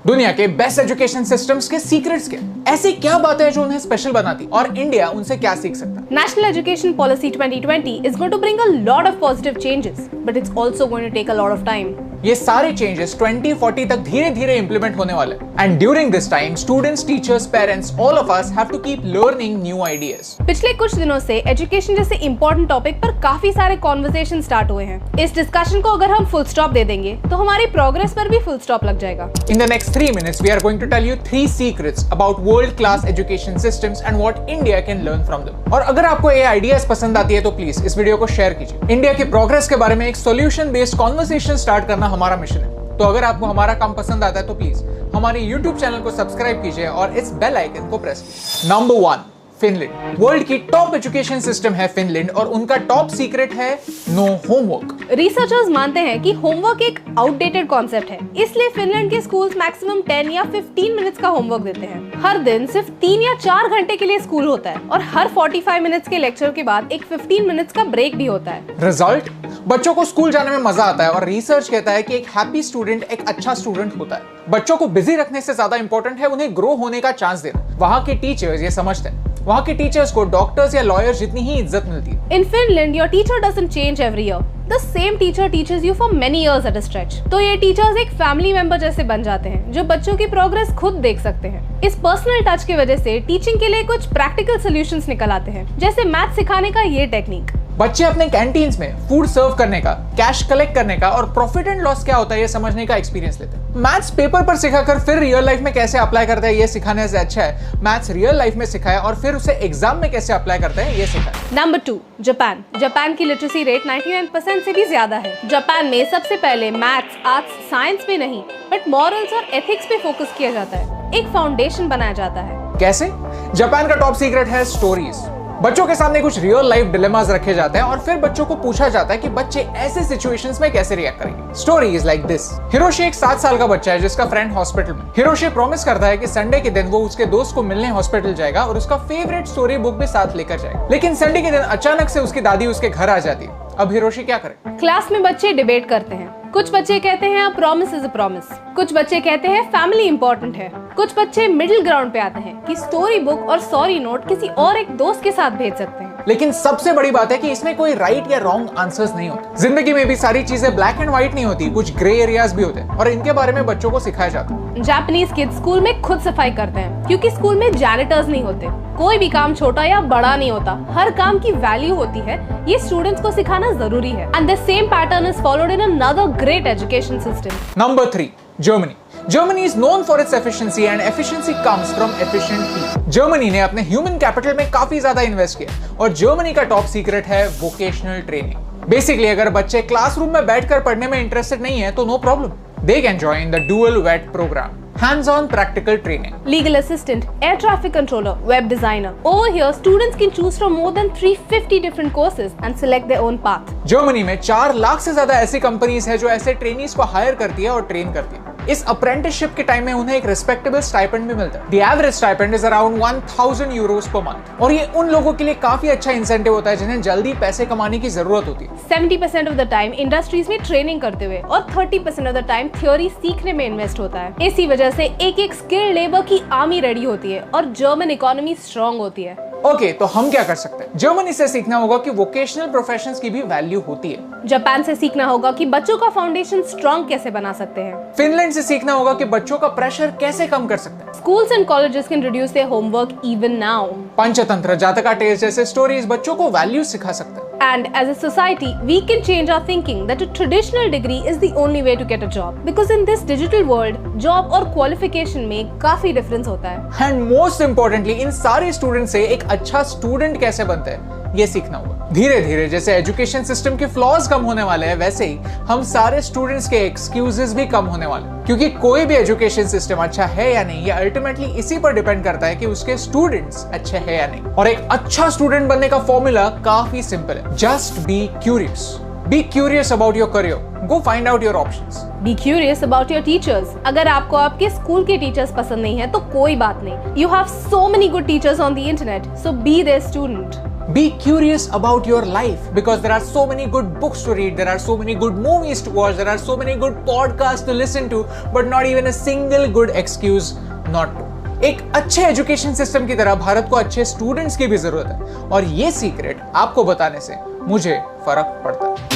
दुनिया के best education systems के सीक्रेट्स क्या, ऐसी क्या बातें हैं जो उन्हें स्पेशल बनाती और इंडिया उनसे क्या सीख सकता है। National Education Policy 2020 is going to bring a lot of positive changes, but it's also going to take a lot of time. ये सारे चेंजेस 2040 तक धीरे धीरे इंप्लीमेंट होने वाले हैं। And during this time students, teachers, parents, all of us have to keep learning new ideas. पिछले कुछ दिनों से एजुकेशन जैसे इंपॉर्टेंट टॉपिक पर काफी सारे कॉन्वर्सेशन स्टार्ट हुए हैं। इस डिस्कशन को अगर हम फुल स्टॉप दे देंगे तो हमारी प्रोग्रेस पर भी फुल स्टॉप लग जाएगा। In the next 3 minutes we are going to tell you 3 secrets about world class education systems and what India can learn from them। और अगर आपको ये आइडियाज पसंद आती है तो प्लीज इस वीडियो को शेयर कीजिए। इंडिया की प्रोग्रेस के बारे में एक सॉल्यूशन बेस्ड कॉन्वर्सेशन स्टार्ट करना हमारा मिशन है। तो अगर आपको हमारा काम पसंद आता है तो प्लीज हमारे YouTube चैनल को सब्सक्राइब कीजिए और इस बेल आइकन को प्रेस कीजिए। Number 1, Finland. वर्ल्ड की टॉप एजुकेशन सिस्टम है फिनलैंड और उनका टॉप सीक्रेट है नो होमवर्क। रिसर्चर्स मानते हैं कि होमवर्क एक आउटडेटेड कॉन्सेप्ट है, इसलिए फिनलैंड के स्कूल्स मैक्सिमम 10 या 15 मिनट्स का होमवर्क देते हैं। हर दिन सिर्फ 3 या 4 घंटे के लिए स्कूल होता है और हर 45 मिनट्स के लेक्चर के बाद एक 15 मिनट्स का ब्रेक भी होता है। रिजल्ट, बच्चों को स्कूल जाने में मजा आता है और रिसर्च कहता है कि एक हैप्पी स्टूडेंट एक अच्छा स्टूडेंट होता है। बच्चों को बिजी रखने से ज्यादा इंपॉर्टेंट है उन्हें ग्रो होने का चांस देना। वहाँ के टीचर्स ये समझते हैं। वहाँ के टीचर्स को डॉक्टर्स या लॉयर्स जितनी ही इज्जत मिलती है। In Finland, your teacher doesn't change every year. The same teacher teaches you for many years at a stretch. तो ये टीचर्स एक फैमिली मेंबर जैसे बन जाते हैं जो बच्चों की प्रोग्रेस खुद देख सकते हैं। इस पर्सनल टच की वजह से टीचिंग के लिए कुछ प्रैक्टिकल सॉल्यूशंस निकल आते हैं, जैसे मैथ सिखाने का ये टेक्निक। बच्चे अपने कैंटीन्स में फूड सर्व करने का, कैश कलेक्ट करने का और प्रॉफिट एंड लॉस क्या होता है ये समझने का एक्सपीरियंस लेते हैं। मैथ्स पेपर पर सिखाकर फिर रियल लाइफ में कैसे अप्लाई करते हैं ये सिखाने से अच्छा है मैथ्स रियल लाइफ में सिखाए और फिर उसे एग्जाम में कैसे अप्लाई करते हैं ये सिखाए। Number 2, Japan. जापान की लिटरेसी रेट 99% से भी ज्यादा है। जापान में सबसे पहले मैथ्स, आर्ट्स, साइंस पे नहीं बट मॉरल्स और एथिक्स पे फोकस किया जाता है। एक फाउंडेशन बनाया जाता है। कैसे? जापान का टॉप सीक्रेट है स्टोरीज। बच्चों के सामने कुछ रियल लाइफ डिलेमास रखे जाते हैं और फिर बच्चों को पूछा जाता है कि बच्चे ऐसे सिचुएशंस में कैसे रिएक्ट करेंगे। Story is like this. Hiroshi एक 7 साल का बच्चा है जिसका फ्रेंड हॉस्पिटल में। हिरोशी प्रॉमिस करता है कि संडे के दिन वो उसके दोस्त को मिलने हॉस्पिटल जाएगा और उसका फेवरेट स्टोरी बुक भी साथ लेकर जाएगा। लेकिन संडे के दिन अचानक से उसकी दादी उसके घर आ जाती है। अब हिरोशी क्या करे? क्लास में बच्चे डिबेट करते हैं। कुछ बच्चे कहते हैं a promise is a promise, कुछ बच्चे कहते हैं फैमिली इंपॉर्टेंट है, कुछ बच्चे मिडिल ग्राउंड पे आते हैं कि स्टोरी बुक और सॉरी नोट किसी और एक दोस्त के साथ भेज सकते हैं। लेकिन सबसे बड़ी बात है कि इसमें कोई राइट या रॉन्ग आंसर्स नहीं होते। जिंदगी में भी सारी चीजें ब्लैक एंड व्हाइट नहीं होती, कुछ ग्रे एरियाज भी होते हैं और इनके बारे में बच्चों को सिखाया जाता है। जापानीज किड्स स्कूल में खुद सफाई करते हैं क्योंकि स्कूल में जैनिटर्स नहीं होते। कोई भी काम छोटा या बड़ा नहीं होता, हर काम की वैल्यू होती है। ये स्टूडेंट्स को सिखाना जरूरी है। And the same pattern is followed in another great education system. Number 3, Germany. Germany is known for its efficiency and efficiency comes from efficient people। Germany ने अपने ह्यूमन कैपिटल में काफी ज्यादा इन्वेस्ट किया और जर्मनी का टॉप सीक्रेट है vocational training. Basically अगर बच्चे क्लासरूम में बैठकर पढ़ने में इंटरेस्टेड नहीं है तो no problem, they can join the dual weight program. Hands-on practical training. Legal assistant, air traffic controller, web designer. Over here, students can choose from more than 350 different courses and select their own path. Germany में 4 लाख से ज्यादा ऐसी companies है जो ऐसे trainees को higher करती है और ट्रेन करती है। इस अप्रेंटिसशिप के टाइम में उन्हें एक रिस्पेक्टेबल स्टाइपेंड भी मिलता है। The average stipend is around 1000 euros per month। और ये उन लोगों के लिए काफी अच्छा इंसेंटिव होता है जिन्हें जल्दी पैसे कमाने की जरूरत होती है। 70% of the time इंडस्ट्रीज में ट्रेनिंग करते हुए और 30% of the time थ्योरी सीखने में इन्वेस्ट होता है। इसी वजह से एक स्किल्ड लेबर की आर्मी रेडी होती है और जर्मन इकोनॉमी स्ट्रॉन्ग होती है। ओके, तो हम क्या कर सकते हैं? जर्मनी से सीखना होगा कि वोकेशनल प्रोफेशंस की भी वैल्यू होती है। जापान से सीखना होगा कि बच्चों का फाउंडेशन स्ट्रॉन्ग कैसे बना सकते हैं। फिनलैंड से सीखना होगा कि बच्चों का प्रेशर कैसे कम कर सकते हैं। Schools and colleges can reduce their homework even now. Panchatantra, जातका टेल्स जैसे स्टोरीज बच्चों को वैल्यू सिखा सकते हैं। And as a society, we can change our thinking that a traditional degree is the only way to get a job. Because in this digital world, job और qualification में काफी difference होता है। And most importantly, इन सारे student से एक अच्छा student कैसे बनते हैं ये सीखना होगा। धीरे धीरे जैसे एजुकेशन सिस्टम के फ्लॉज कम होने वाले हैं वैसे ही हम सारे स्टूडेंट्स के एक्सक्यूजेस भी कम होने वाले हैं। क्योंकि कोई भी एजुकेशन सिस्टम अच्छा है या नहीं ये अल्टीमेटली इसी पर डिपेंड करता है कि उसके स्टूडेंट्स अच्छे हैं या नहीं। और एक अच्छा स्टूडेंट बनने का फॉर्मूला काफी सिंपल है। Just be curious. Be curious about your career. Go find out your options. Be curious about your teachers. अगर आपको आपके स्कूल के टीचर्स पसंद नहीं है तो कोई बात नहीं। You have so many good teachers on the internet, so be their student. Be curious about your life because there are so many good books to read, there are so many good movies to watch, there are so many good podcasts to listen to, but not even a single good excuse not to. एक अच्छे education system की तरह भारत को अच्छे students की भी जरूरत है और ये सीक्रेट आपको बताने से मुझे फर्क पड़ता है।